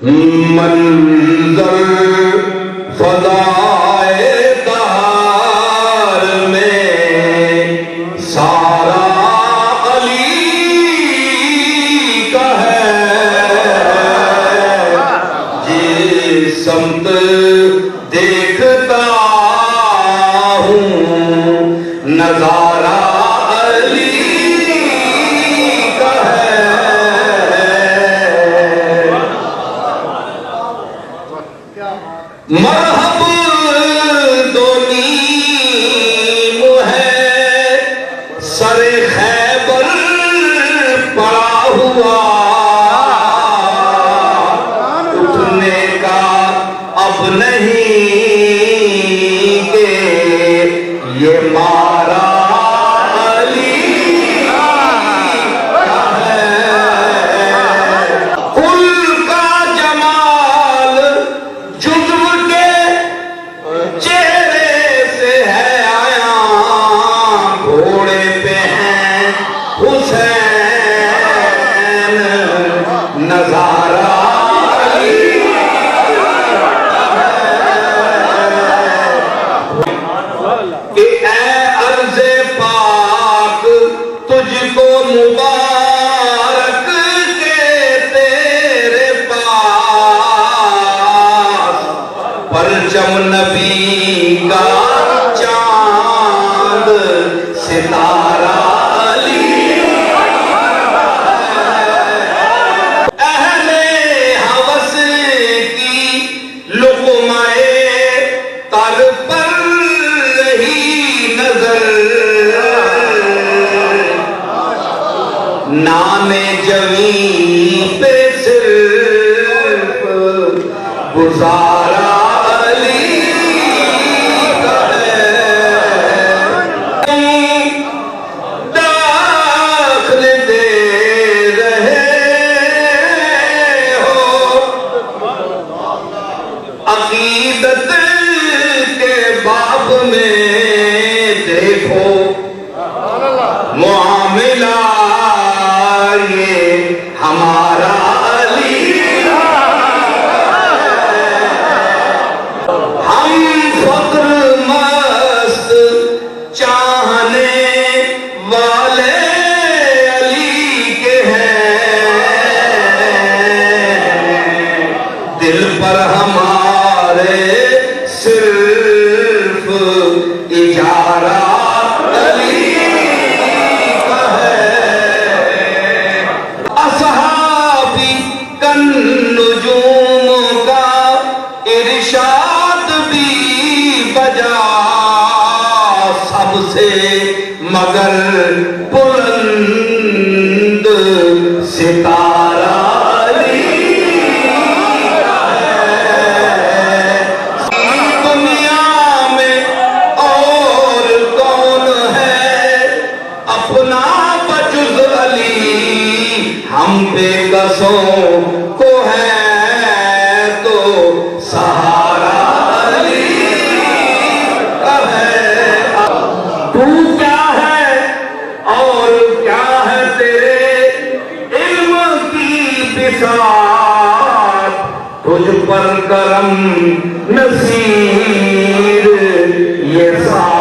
منظر فضائے دار میں سارا علی کا ہے، جس سمت دیکھتا ہوں نظارہ مرحب دو نیم ہے سر خیبر پڑا ہوا، اٹھنے کا اب نہیں کہ یہ مارا نظارہ کہ اے عرض پاک تجھ کو مبارک کے تیرے پاس پرچم نبی کا چاند ستارہ نام جویں پہ صرف گزارا علی کا ہے، داخل دے رہے ہو عقیدت کے باب میں، دیکھو معاملہ ہمارا علی، ہم فقر مست چاہنے والے علی کے ہیں، دل پر ہمارے صرف اجارہ نجوم کا ارشاد بھی بجا سب سے مگر بلند ستارہ علی ہے، دنیا میں اور کون ہے اپنا بجز علی، ہم بے قصوں کو ہے تو سہارا علی کا ہے، تو کیا ہے اور کیا ہے تیرے علم کی بساط، تجھ پر کرم نصیر یہ سارا